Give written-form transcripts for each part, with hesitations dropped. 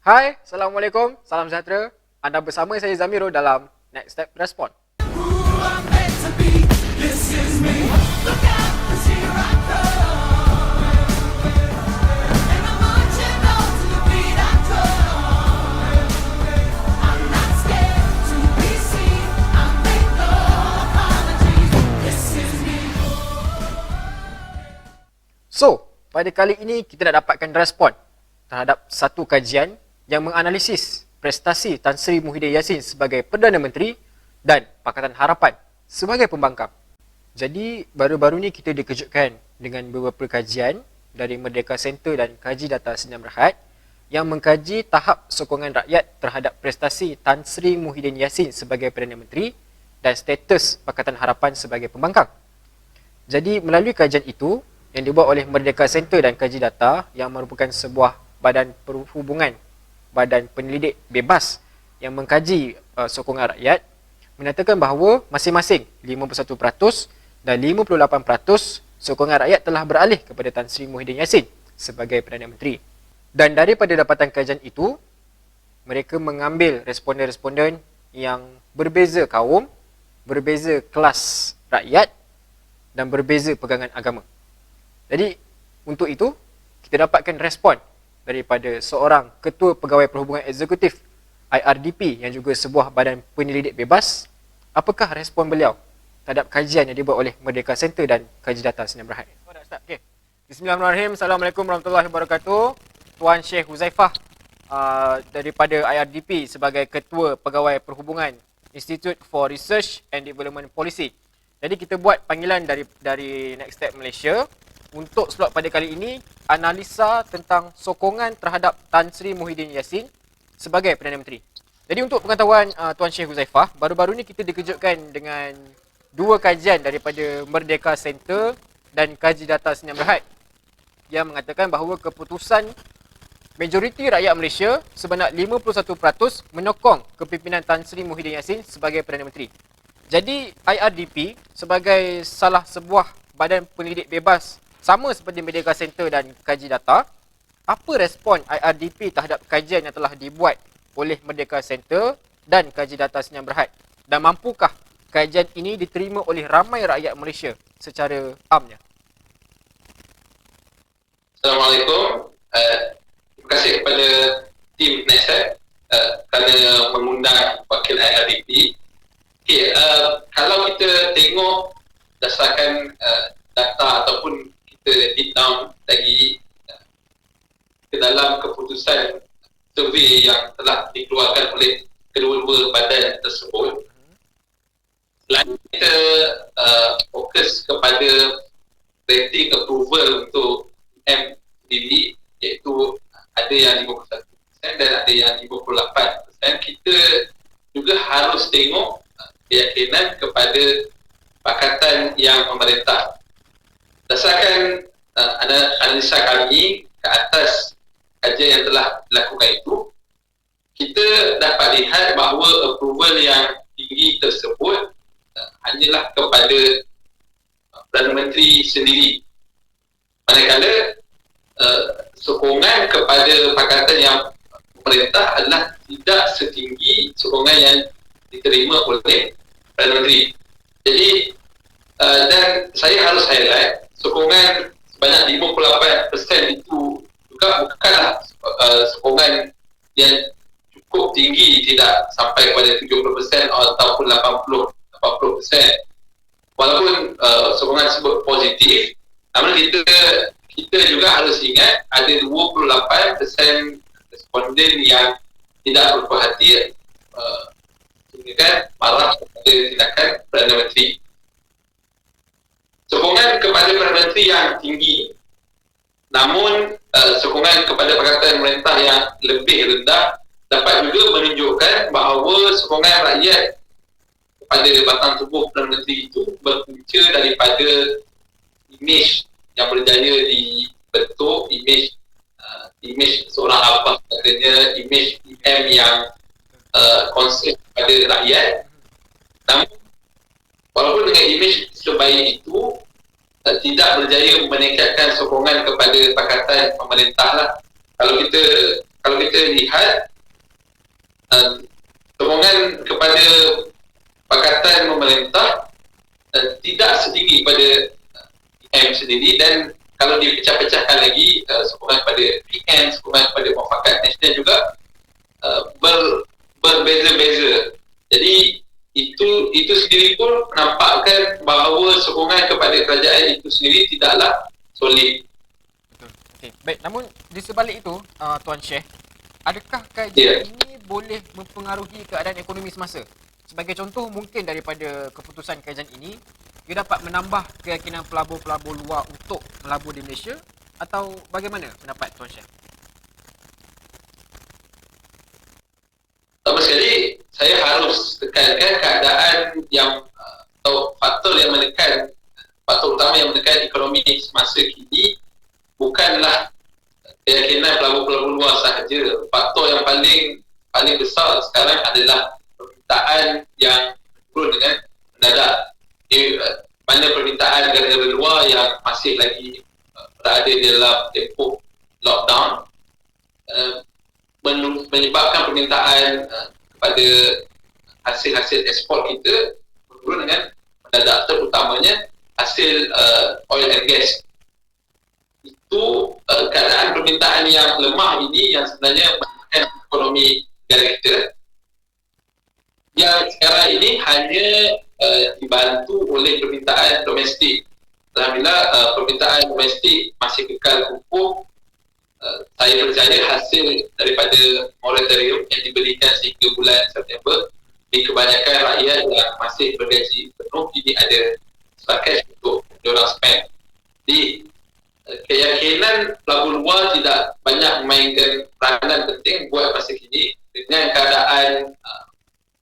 Hai, Assalamualaikum, salam sejahtera. Anda bersama saya Zamiro dalam Next Step Respond. So, pada kali ini kita nak dapatkan respon terhadap satu kajian yang menganalisis prestasi Tan Sri Muhyiddin Yassin sebagai Perdana Menteri dan Pakatan Harapan sebagai pembangkang. Jadi, baru-baru ni kita dikejutkan dengan beberapa kajian dari Merdeka Center dan Kaji Data Sdn Bhd yang mengkaji tahap sokongan rakyat terhadap prestasi Tan Sri Muhyiddin Yassin sebagai Perdana Menteri dan status Pakatan Harapan sebagai pembangkang. Jadi, melalui kajian itu, yang dibuat oleh Merdeka Center dan Kaji Data yang merupakan sebuah badan perhubungan, badan penyelidik bebas yang mengkaji sokongan rakyat, menyatakan bahawa masing-masing 51% dan 58% sokongan rakyat telah beralih kepada Tan Sri Muhyiddin Yassin sebagai Perdana Menteri. Dan daripada dapatan kajian itu, mereka mengambil responden-responden yang berbeza kaum, berbeza kelas rakyat dan berbeza pegangan agama. Jadi, untuk itu, kita dapatkan respon daripada seorang Ketua Pegawai Perhubungan Eksekutif IRDP yang juga sebuah badan penyelidik bebas. Apakah respon beliau terhadap kajian yang dibuat oleh Merdeka Center dan Kaji Data Sdn Bhd? Okay. Bismillahirrahmanirrahim. Assalamualaikum warahmatullahi wabarakatuh. Tuan Syekh Huzaifah daripada IRDP sebagai Ketua Pegawai Perhubungan Institute for Research and Development Policy. Jadi kita buat panggilan dari Next Step Malaysia untuk slot pada kali ini, analisa tentang sokongan terhadap Tan Sri Muhyiddin Yassin sebagai Perdana Menteri. Jadi untuk pengetahuan Tuan Syekh Huzaifah, baru-baru ni kita dikejutkan dengan dua kajian daripada Merdeka Center dan Kaji Data Sdn Bhd yang mengatakan bahawa keputusan majoriti rakyat Malaysia sebanyak 51% menyokong kepimpinan Tan Sri Muhyiddin Yassin sebagai Perdana Menteri. Jadi IRDP sebagai salah sebuah badan penyelidik bebas sama seperti Merdeka Center dan Kaji Data, apa respon IRDP terhadap kajian yang telah dibuat oleh Merdeka Center dan Kaji Data Sdn Bhd? Dan mampukah kajian ini diterima oleh ramai rakyat Malaysia secara amnya? Assalamualaikum. Terima kasih kepada tim NESAP kerana mengundang wakil IRDP. Okay, kalau kita tengok berdasarkan data ataupun kita deep down lagi ke dalam keputusan survey yang telah dikeluarkan oleh kedua-dua badan tersebut, selain kita fokus kepada rating approval untuk M sendiri, iaitu ada yang 51% dan ada yang 58%, kita juga harus tengok keyakinan kepada pakatan yang memerintah. Berdasarkan analisa kami ke atas kajian yang telah dilakukan itu, kita dapat lihat bahawa approval yang tinggi tersebut hanyalah kepada Perdana Menteri sendiri. Manakala sokongan kepada pakatan yang pemerintah adalah tidak setinggi sokongan yang diterima oleh Perdana Menteri. Jadi, dan saya harus highlight, sokongan sebanyak 58% itu juga bukanlah sokongan yang cukup tinggi, tidak sampai kepada 70% ataupun 80%. Walaupun sokongan tersebut positif, namun kita juga harus ingat ada 28% responden yang tidak berperhatian marah kepada tindakan Perdana Menteri. Sokongan kepada Perdana Menteri yang tinggi, namun sokongan kepada pakatan pemerintah yang lebih rendah dapat juga menunjukkan bahawa sokongan rakyat kepada batang tubuh Perdana Menteri itu berpunca daripada imej yang berjaya dibentuk, imej seorang abah, katanya imej PM yang konsep kepada rakyat. Namun walaupun dengan imej sebaik itu tidak berjaya meningkatkan sokongan kepada pakatan pemerintah lah. kalau kita lihat sokongan kepada Pakatan Pemerintah tidak setinggi pada PM sendiri, dan kalau dipecah-pecahkan lagi sokongan pada PN, sokongan pada Muafakat Nasional juga berbeza-beza. Jadi itu sendiri pun menampakkan bahawa sokongan kepada kerajaan itu sendiri tidaklah solid. Betul. Okey, baik. Namun di sebalik itu, Tuan Syekh, adakah kajian ini boleh mempengaruhi keadaan ekonomi semasa? Sebagai contoh, mungkin daripada keputusan kajian ini, ia dapat menambah keyakinan pelabur-pelabur luar untuk melabur di Malaysia, atau bagaimana pendapat Tuan Syekh? Pertama sekali, saya harus tekankan keadaan yang atau faktor yang menekan, faktor utama yang menekan ekonomi semasa kini bukanlah keyakinan pelabur-pelabur luar sahaja. Faktor yang paling besar sekarang adalah permintaan yang turun dengan mendadak. Mana permintaan negara-negara luar yang masih lagi berada dalam tempoh lockdown menyebabkan permintaan kepada hasil-hasil ekspor kita menurun dengan mendadak, terutamanya hasil oil and gas. Itu keadaan permintaan yang lemah ini yang sebenarnya menekan ekonomi negara kita, yang sekarang ini hanya dibantu oleh permintaan domestik. Alhamdulillah, permintaan domestik masih kekal kukuh. Saya percaya hasil daripada moratorium yang diberikan sehingga bulan September di kebanyakan rakyat yang masih bergaji penuh ini ada sebagai untuk diorang spend. Jadi keyakinan pelabur luar tidak banyak memainkan peranan penting buat masa kini dengan keadaan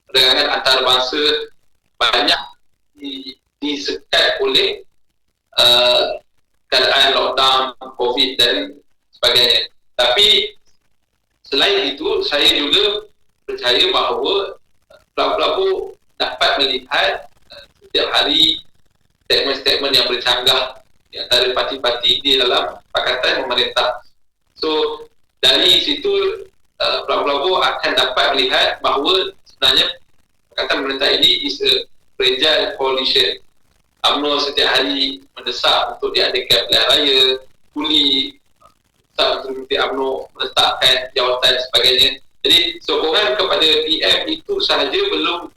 perdagangan antarabangsa banyak disekat oleh keadaan lockdown, COVID dan sebagainya. Tapi selain itu, saya juga percaya bahawa pelabur-pelabur dapat melihat setiap hari statement-statement yang bercanggah di antara parti-parti di dalam Pakatan Pemerintah. So dari situ pelabur-pelabur akan dapat melihat bahawa sebenarnya Pakatan Pemerintah ini is a fragile coalition. UMNO setiap hari mendesak untuk diadakan pilihan raya, Kuli untuk Menteri UMNO meletakkan jawatan sebagainya. Jadi sokongan kepada PM itu sahaja belum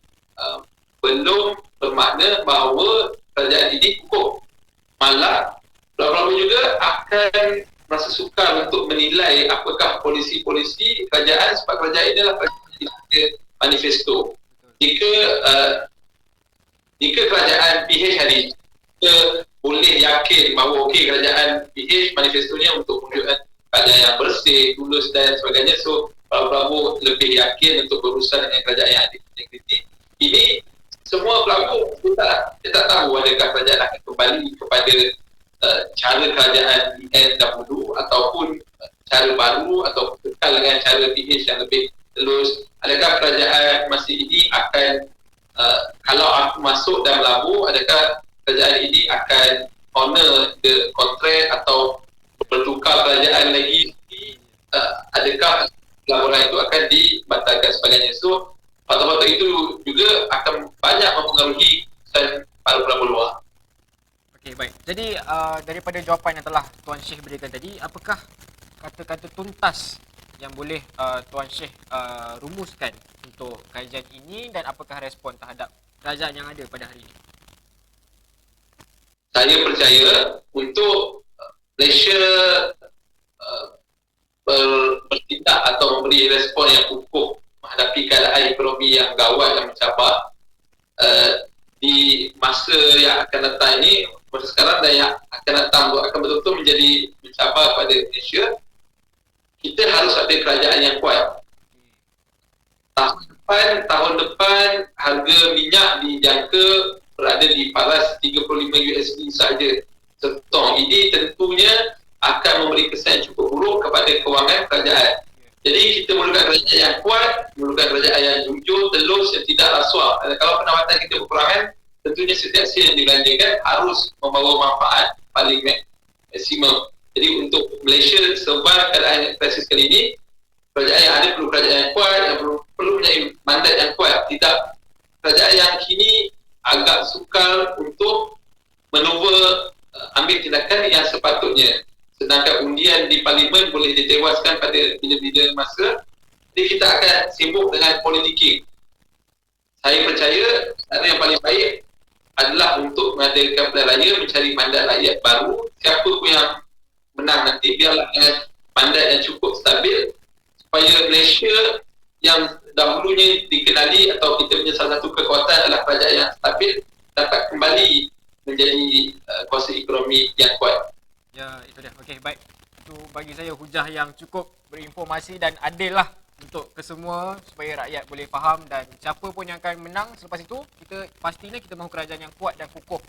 bermakna bahawa kerajaan ini kukuh. Malah pelabur juga akan merasa sukar untuk menilai apakah polisi-polisi kerajaan, sebab kerajaan ini adalah kerajaan manifesto. Jika kerajaan PH hari kita boleh yakin bahawa kerajaan PH manifestonya untuk menunjukkan keadaan yang bersih, tulus dan sebagainya, so pelabur lebih yakin untuk berurusan dengan kerajaan yang ada integriti. Ini semua pelabur kita tak tahu adakah kerajaan akan kembali kepada cara kerajaan PN dahulu ataupun cara baru, atau kekal dengan cara PH yang lebih telus. Adakah kerajaan masih ini akan kalau aku masuk dan melabur, adakah kerajaan ini akan honor the contract atau bertukar kerajaan lagi, adakah laporan itu akan dibatalkan sebagainya. So faktor-faktor itu juga akan banyak mempengaruhi kesan para pelabur luar. Okey, baik. Jadi daripada jawapan yang telah Tuan Syekh berikan tadi, apakah kata-kata tuntas yang boleh Tuan Syekh rumuskan untuk kajian ini, dan apakah respon terhadap kerajaan yang ada pada hari ini? Saya percaya untuk Malaysia bertindak atau memberi respon yang kukuh menghadapi keadaan ekonomi yang gawat dan mencabar di masa yang akan datang ini, masa sekarang dan yang akan datang akan betul-betul menjadi mencabar pada Malaysia. Kita harus ada kerajaan yang kuat. Tahun depan harga minyak dijangka berada di paras 35 USD sahaja setong. Ini tentunya akan memberi kesan cukup buruk kepada kewangan kerajaan. Jadi kita memerlukan kerajaan yang kuat, memerlukan kerajaan yang jujur, telus, yang tidak rasuah. Kalau pendapatan kita berkurangan, tentunya setiap sen yang dibelanjakan harus membawa manfaat paling maksimum. Jadi untuk Malaysia serba keadaan krisis kali ini, Kerajaan yang ada perlu kerajaan yang kuat, yang perlu punya mandat yang kuat. Tidak, kerajaan yang kini agak sukar untuk manuver ambil tindakan yang sepatutnya. Sedangkan undian di parlimen boleh ditewaskan pada bila-bila masa, jadi kita akan sibuk dengan politik. Saya percaya cara yang paling baik adalah untuk mengadakan pilihan raya, mencari mandat rakyat baru. Siapa pun yang menang nanti, biarlah dengan mandat yang cukup stabil supaya Malaysia yang dahulunya dikenali atau kita punya salah satu kekuatan adalah kerajaan yang stabil dapat kembali menjadi kuasa ekonomi yang kuat. Ya, itu dia. Okey, baik. Itu bagi saya hujah yang cukup berinformasi dan adil lah untuk kesemua supaya rakyat boleh faham, dan siapa pun yang akan menang selepas itu, kita pastinya kita mahu kerajaan yang kuat dan kukuh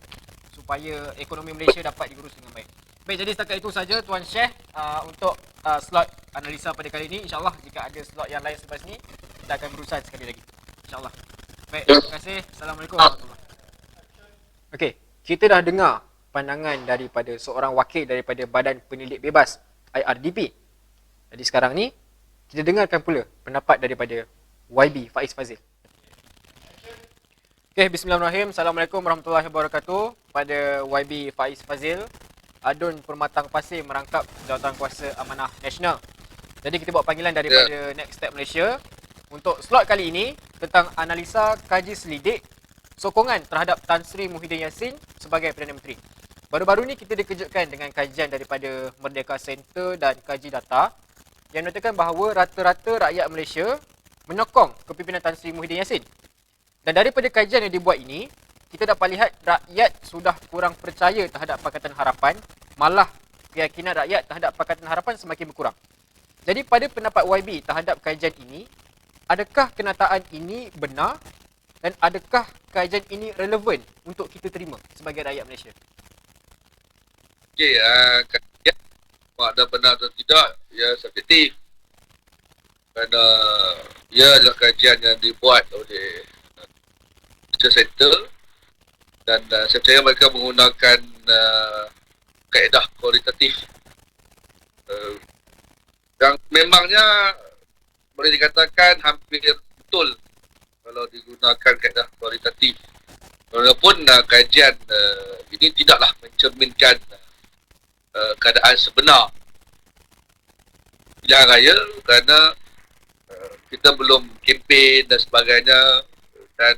supaya ekonomi Malaysia dapat diurus dengan baik. Baik, jadi setakat itu saja Tuan Syekh untuk slot analisa pada kali ini. InsyaAllah jika ada slot yang lain selepas ni, kita akan berusaha sekali lagi. InsyaAllah. Baik, terima kasih. Assalamualaikum warahmatullahi wabarakatuh. Okey, kita dah dengar pandangan daripada seorang wakil daripada Badan Penyelidik Bebas IRDP. Jadi sekarang ni kita dengarkan pula pendapat daripada YB Faiz Fazil. Okey, bismillahirrahmanirrahim. Assalamualaikum warahmatullahi wabarakatuh. Pada YB Faiz Fazil, Adun Permatang Pasir merangkap Jawatankuasa Amanah Nasional. Jadi kita buat panggilan daripada Next Step Malaysia untuk slot kali ini tentang analisa kaji selidik sokongan terhadap Tan Sri Muhyiddin Yassin sebagai Perdana Menteri. Baru-baru ni kita dikejutkan dengan kajian daripada Merdeka Center dan Kaji Data yang menyatakan bahawa rata-rata rakyat Malaysia menyokong kepimpinan Tan Sri Muhyiddin Yassin. Dan daripada kajian yang dibuat ini, kita dapat lihat rakyat sudah kurang percaya terhadap Pakatan Harapan, malah keyakinan rakyat terhadap Pakatan Harapan semakin berkurang. Jadi pada pendapat YB terhadap kajian ini, adakah kenyataan ini benar dan adakah kajian ini relevan untuk kita terima sebagai rakyat Malaysia? Okey, kajian ada benar atau tidak, ya subjektif. Kerana ia adalah kajian yang dibuat oleh Research Center dan saya percaya mereka menggunakan kaedah kualitatif yang memangnya boleh dikatakan hampir betul kalau digunakan kaedah kualitatif. Walaupun kajian ini tidaklah mencerminkan keadaan sebenar pilihan raya kerana kita belum kempen dan sebagainya, dan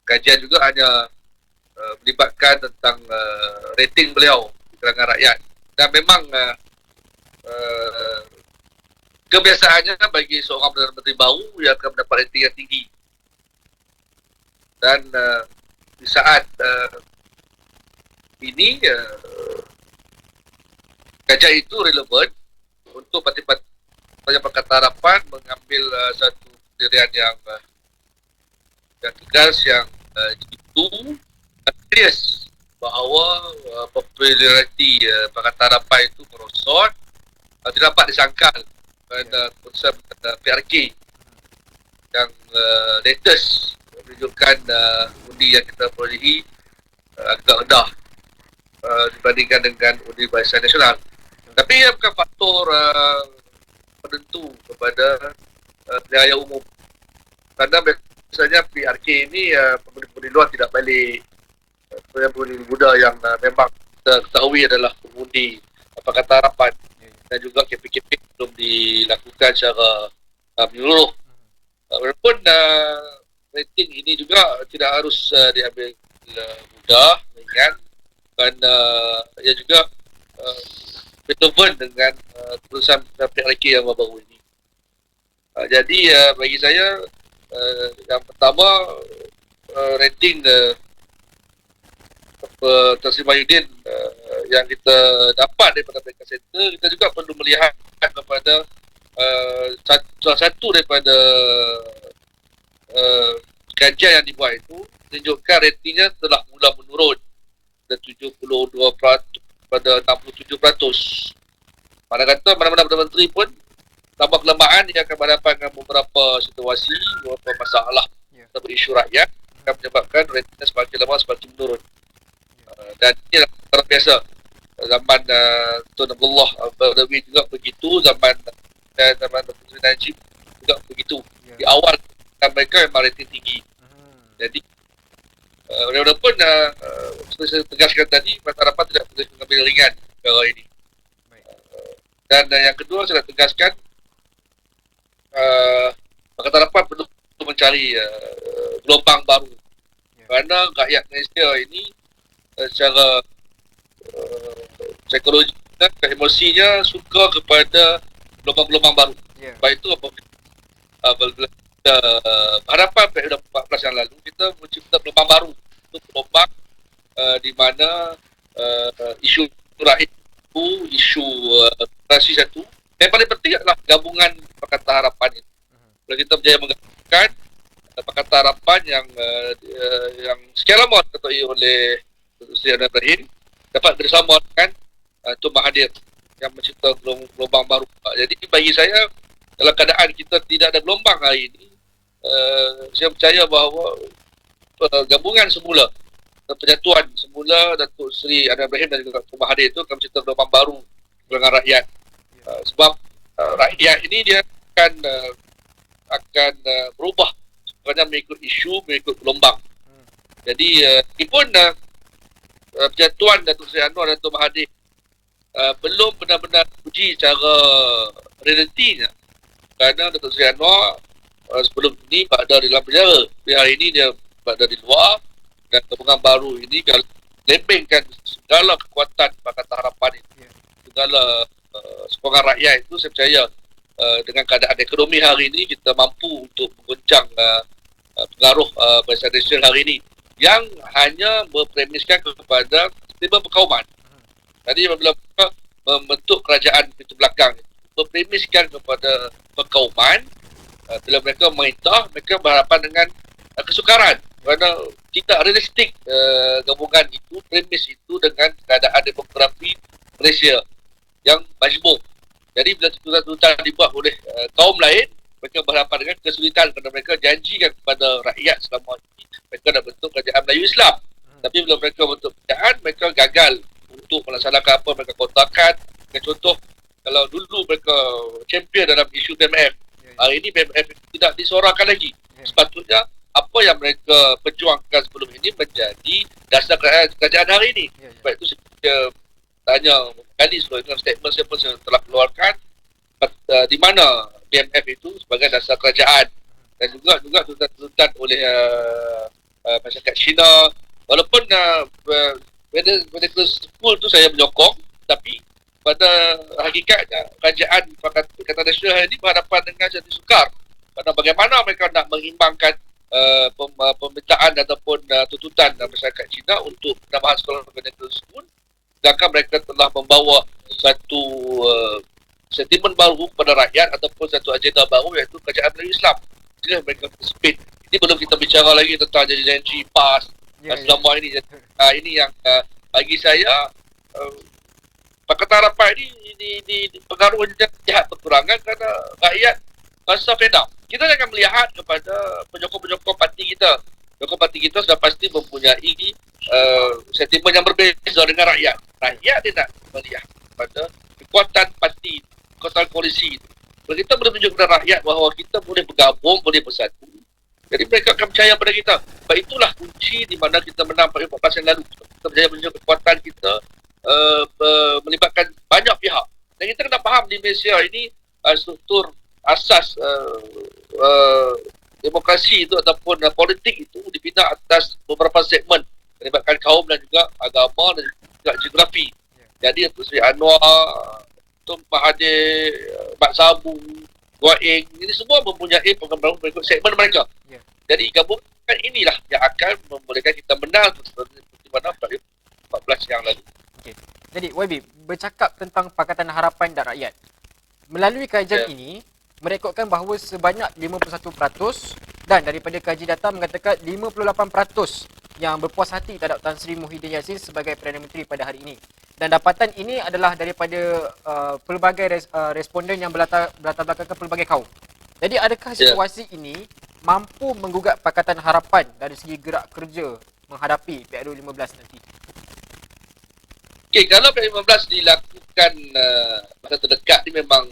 kajian juga hanya melibatkan tentang rating beliau di kalangan rakyat. Dan memang kebiasaannya bagi seorang Perdana Menteri baru yang akan mendapat rating yang tinggi. Dan di saat ini kajian itu relevan untuk parti-parti Pakatan Harapan mengambil satu pendirian yang tegas, yang jitu, serius bahawa populariti Pakatan Harapan itu merosot, tidak dapat disangkal pada keputusan PRK yang latest menunjukkan undi yang kita perolehi agak rendah dibandingkan dengan undi Barisan Nasional. Tapi ia bukan faktor penentu kepada pilihan raya umum. Kerana biasanya PRK ini pemilih luar tidak balik, pemilih muda yang memang kita ketahui adalah pengundi Pakatan Harapan, dan juga KPKP belum dilakukan secara menyeluruh. Walaupun rating ini juga tidak harus diambil mudah, ringan, dan ia juga relevan dengan keputusan PRK yang baru ini. Jadi bagi saya yang pertama, rating Tan Sri Muhyiddin yang kita dapat daripada Merdeka Center, kita juga perlu melihat kepada salah satu daripada kajian yang dibuat itu menunjukkan ratingnya telah mula menurun dari 72% pada 67%. Mana kata mana-mana Perdana Menteri pun tambah kelemahan, dia akan berhadapan dengan beberapa situasi, beberapa masalah atau isu rakyat akan menyebabkan ratingnya semakin lemah, semakin menurun. Dan ini adalah perkara biasa. Zaman Tun Abdullah Badawi juga begitu, zaman Menteri Najib juga begitu. Ya. Di awal mereka memang rating tinggi. Jadi walaupun seperti saya tegaskan tadi, Pakatan Harapan tidak boleh mengambil ringan perkara ini. Baik. Dan yang kedua saya nak tegaskan, Pakatan Harapan perlu mencari gelombang baru. Ya. Kerana rakyat Malaysia ini secara psikologi dan emosinya suka kepada gelombang-gelombang baru. Ya. Baik itu apabila harapan pada 14 yang lalu kita mencipta gelombang baru, untuk gelombang di mana isu rakyat itu, isu generasi satu. Yang paling penting adalah gabungan Pakatan Harapan ini. Kalau kita berjaya menggabungkan Pakatan Harapan yang sekian lama diketuai oleh Sri Anwar Ibrahim dapat bersama dengan Tun Mahathir yang mencipta gelombang baru. Jadi bagi saya, dalam keadaan kita tidak ada gelombang hari ini, saya percaya bahawa gabungan semula, penyatuan semula Datuk Seri Anwar Ibrahim dan juga Tun Mahathir itu akan mencipta gelombang baru dengan rakyat. Sebab rakyat ini dia akan berubah sebenarnya mengikut isu, mengikut gelombang. Jadi ini pun penyatuan Datuk Seri Anwar dan Tun Mahathir belum benar-benar uji secara realitinya, kerana Datuk Seri Anwar sebelum ini berada di dalam penjara. Tapi hari ini dia berada di luar, dan gabungan baru ini lembengkan segala kekuatan Pakatan Harapan ini. Segala sokongan rakyat itu, saya percaya dengan keadaan ekonomi hari ini kita mampu untuk menggoncang pengaruh Barisan Nasional hari ini yang hanya berpremiskan kepada sistem perkauman. Tadi apabila mereka membentuk kerajaan pintu belakang, berpremiskan kepada perkauman. Bila mereka memerintah, mereka berhadapan dengan kesukaran, kerana tidak realistik gabungan itu, premis itu dengan keadaan demografi Malaysia yang majmuk. Jadi bila tuntutan dibuat oleh kaum lain, mereka berhadapan dengan kesulitan kerana mereka janjikan kepada rakyat selama ini mereka nak bentuk kerajaan Melayu Islam. Tapi bila mereka bentuk kerajaan, mereka gagal untuk melaksanakan apa mereka kotakan. Contoh, kalau dulu mereka champion dalam isu BMF, hari ini BMF tidak disuarakan lagi. Sepatutnya apa yang mereka perjuangkan sebelum ini menjadi dasar kerajaan hari ini. Sebab itu saya tanya kali sebelum dalam statement saya pun saya telah keluarkan di mana BMF itu sebagai dasar kerajaan, dan juga tuntutan oleh masyarakat Cina. Walaupun medical school tu saya menyokong, tapi pada hakikatnya kerajaan Pakatan Nasional ini berhadapan dengan satu sukar. Kerana bagaimana mereka nak mengimbangkan permintaan ataupun tuntutan masyarakat Cina untuk penambahan sekolah medical school, sedangkan mereka telah membawa satu sentimen baru kepada rakyat ataupun satu agenda baru, iaitu kerajaan Melayu Islam. Jadi mereka speed. Ini belum kita bicara lagi tentang janji PAS selama ini. Ini yang bagi saya Pakatan Harapan ini pengaruhnya jahat berkurangan kerana rakyat rasa fed up. Kita jangan melihat kepada penyokong-penyokong parti kita. Penyokong parti kita sudah pasti mempunyai sentimen yang berbeza dengan rakyat. Rakyat tidak melihat pada kekuatan parti, kekuatan koalisi itu. Kalau kita boleh menunjukkan kepada rakyat bahawa kita boleh bergabung, boleh bersatu, jadi mereka akan percaya pada kita. Sebab itulah kunci di mana kita menang pada 14 yang lalu. Kita berjaya menunjukkan kekuatan kita melibatkan banyak pihak. Dan kita kena faham di Malaysia ini struktur asas demokrasi itu ataupun politik itu dibina atas beberapa segmen, melibatkan kaum dan juga agama dan juga geografi. Jadi Datuk Seri Anwar, Tun Mahathir, Mat Sabu, Gua Eng, ini semua mempunyai pengembangan berikut segmen mereka. Jadi gabungan inilah yang akan membolehkan kita menang seperti mana pada 14 yang lalu. Jadi YB, bercakap tentang Pakatan Harapan dan rakyat, melalui kajian ini merekodkan bahawa sebanyak 51% dan daripada kaji data mengatakan 58% yang berpuas hati terhadap Tan Sri Muhyiddin Yassin sebagai Perdana Menteri pada hari ini. Dan dapatan ini adalah daripada pelbagai responden yang berlatar belakangkan pelbagai kaum. Jadi adakah situasi ini mampu menggugat Pakatan Harapan dari segi gerak kerja menghadapi PRU15 nanti? Okey, kalau PRU15 dilakukan masa terdekat ni memang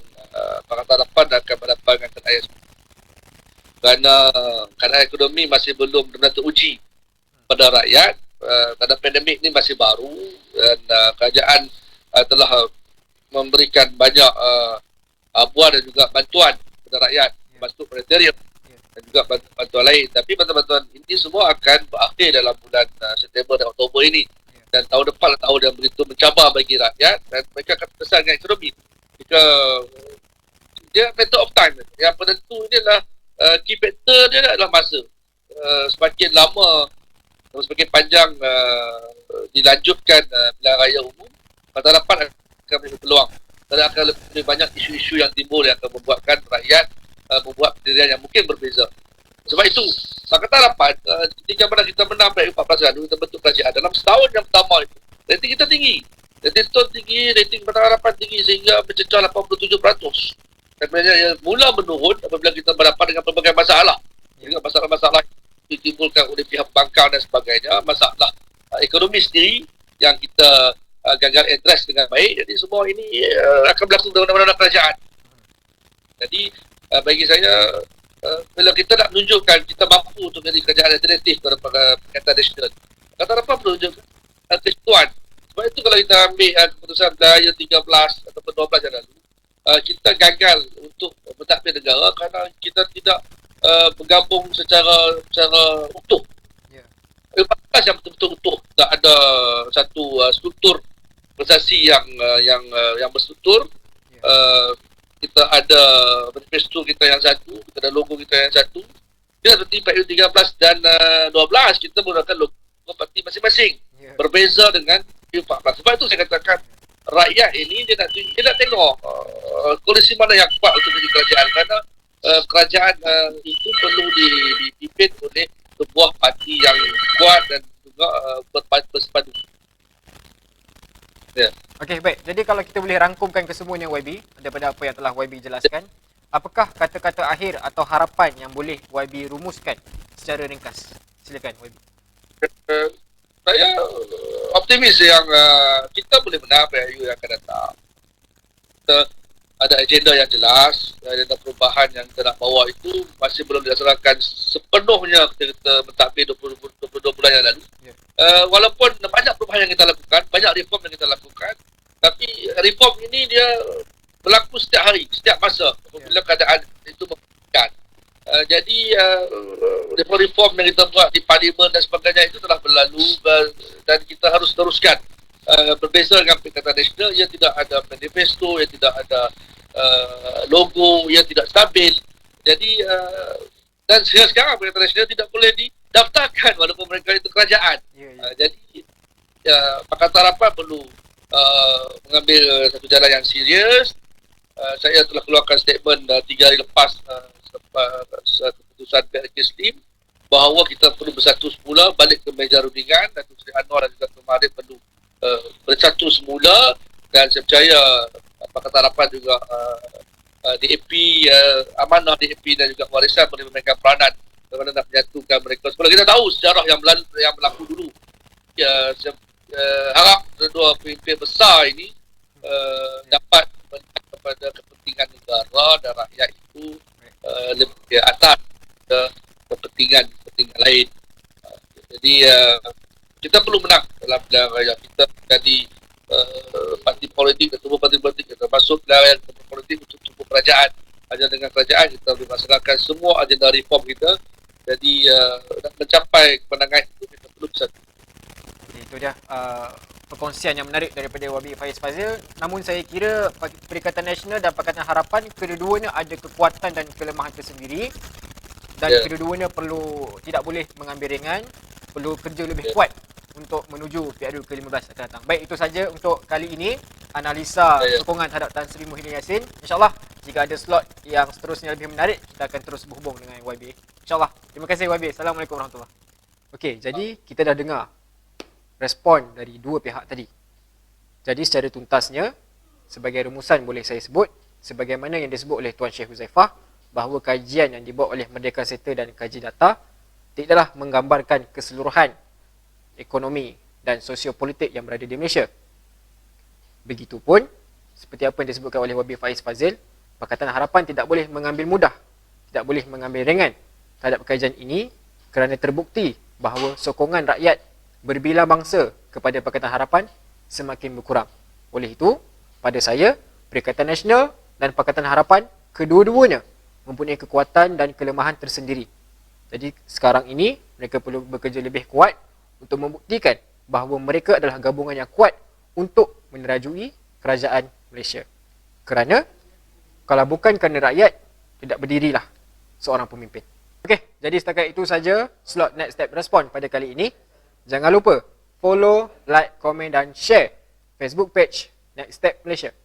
Pakatan Harapan akan mendapatkan ayat kerana keadaan ekonomi masih belum benar teruji pada rakyat. Kerana pandemik ni masih baru dan kerajaan telah memberikan banyak abuan dan juga bantuan kepada rakyat, termasuk monetarium dan juga bantuan lain. Tapi bantuan-bantuan ini semua akan berakhir dalam bulan September dan Oktober ini. Dan tahun depan tahun yang begitu mencabar bagi rakyat dan mereka akan terkesan dengan ekonomi. Jika dia matter of time. Yang penentu ini adalah key factor dia adalah masa. Semakin lama, semakin panjang dilanjutkan pilihan raya umum, Pakatan Harapan akan memiliki peluang. Dan akan lebih banyak isu-isu yang timbul yang akan membuatkan rakyat membuat pendirian yang mungkin berbeza. Sebab itu, Pakatan Harapan ketika mana kita menang PRU 14 Radu, kita bentuk kerajaan dalam setahun yang pertama itu, rating kita tinggi. Rating TON tinggi, rating Pakatan Harapan tinggi sehingga mencecah 87%. Dan kemudian mula menurun apabila kita berhadapan dengan berbagai masalah. Dengan masalah-masalah ditimbulkan oleh pihak pembangkang dan sebagainya, masalah ekonomi sendiri yang kita gagal address dengan baik. Jadi semua ini akan berlaku dalam undang-undang kerajaan. Jadi bagi saya, bila kita nak menunjukkan kita mampu untuk menjadi kerajaan alternatif kepada Pakatan Nasional, Pakatan Harapan perlu menunjukkan kesatuan. Sebab itu kalau kita ambil keputusan Raya 13 ataupun 12 yang lalu, kita gagal untuk mentadbir negara kerana kita tidak bergabung secara utuh. Yeah. 14 yang betul-betul utuh, tak ada satu struktur organisasi yang berstruktur. Yeah. Kita ada manifesto kita yang satu, kita ada logo kita yang satu. Dia seperti PRU 13 dan 12 kita menggunakan logo parti masing-masing. Yeah. Berbeza dengan PRU 14. Sebab itu saya katakan rakyat ini dia nak tengok koalisi mana yang kuat untuk menjadi kerajaan, kerana kerajaan itu perlu dipimpin oleh sebuah parti yang kuat dan juga bersepadu. Ya. Okey, baik. Jadi kalau kita boleh rangkumkan kesemuanya YB daripada apa yang telah YB jelaskan, apakah kata-kata akhir atau harapan yang boleh YB rumuskan secara ringkas? Silakan YB. Saya optimis yang kita boleh menang PRU yang akan datang. Kita ada agenda yang jelas, agenda perubahan yang kita nak bawa itu masih belum dilaksanakan sepenuhnya kita mentadbir 22 bulan yang lalu. Yeah. Walaupun banyak perubahan yang kita lakukan, banyak reform yang kita lakukan, tapi reform ini dia berlaku setiap hari, setiap masa apabila keadaan itu memungkinkan. Jadi reform-reform yang kita buat di parlimen dan sebagainya itu telah berlalu dan kita harus teruskan. Berbeza dengan Pakatan Nasional, ia tidak ada manifesto, ia tidak ada logo, ia tidak stabil. Jadi dan sekarang Pakatan Nasional tidak boleh didaftarkan walaupun mereka itu kerajaan. Jadi Pakatan Harapan perlu mengambil satu jalan yang serius. Saya telah keluarkan statement 3 hari lepas keputusan PRK Slim bahawa kita perlu bersatu semula, balik ke meja rundingan, dan Sri Anwar dan juga Kemarin perlu bersatu semula, dan saya percaya Pakatan Harapan juga DAP, amanah DAP dan juga warisan boleh memainkan peranan bagaimana nak menyatukan mereka. Sebab kita tahu sejarah yang berlaku dulu. Saya harap kedua pemimpin besar ini dapat kepada kepentingan negara dan rakyat itu lebih atas kepentingan lain. Jadi kita perlu menang dalam pilihan raya. Kita jadi parti politik, ketua parti politik, termasuk pilihan politik untuk tubuh kerajaan. Hanya dengan kerajaan kita boleh melaksanakan semua agenda reform kita. Jadi nak mencapai kemenangan itu kita perlu bersatu. Itu dia perkongsian yang menarik daripada YB Faiz Fazil. Namun saya kira Perikatan Nasional dan Pakatan Harapan kedua-duanya ada kekuatan dan kelemahan tersendiri, dan kedua-duanya tidak boleh mengambil ringan, perlu kerja lebih kuat untuk menuju PRU ke-15 akan datang. Baik, itu saja untuk kali ini analisa sokongan terhadap Tan Sri Muhyiddin Yassin. InsyaAllah jika ada slot yang seterusnya lebih menarik, kita akan terus berhubung dengan YB. InsyaAllah. Terima kasih YB. Assalamualaikum warahmatullahi wabarakatuh. Okey, jadi kita dah dengar respon dari dua pihak tadi. Jadi secara tuntasnya, sebagai rumusan boleh saya sebut, sebagaimana yang disebut oleh Tuan Syekh Huzaifah, bahawa kajian yang dibuat oleh Merdeka Center dan Kaji Data tidaklah menggambarkan keseluruhan ekonomi dan sosiopolitik yang berada di Malaysia. Begitupun, seperti apa yang disebutkan oleh YB Faiz Fazil, Pakatan Harapan tidak boleh mengambil mudah, tidak boleh mengambil ringan terhadap kajian ini kerana terbukti bahawa sokongan rakyat berbilang bangsa kepada Pakatan Harapan semakin berkurang. Oleh itu, pada saya, Perikatan Nasional dan Pakatan Harapan kedua-duanya mempunyai kekuatan dan kelemahan tersendiri. Jadi sekarang ini mereka perlu bekerja lebih kuat untuk membuktikan bahawa mereka adalah gabungan yang kuat untuk menerajui kerajaan Malaysia. Kerana kalau bukan kerana rakyat, tidak berdirilah seorang pemimpin. Okey, jadi setakat itu saja slot Next Step Respond pada kali ini. Jangan lupa follow, like, komen dan share Facebook page Next Step Malaysia.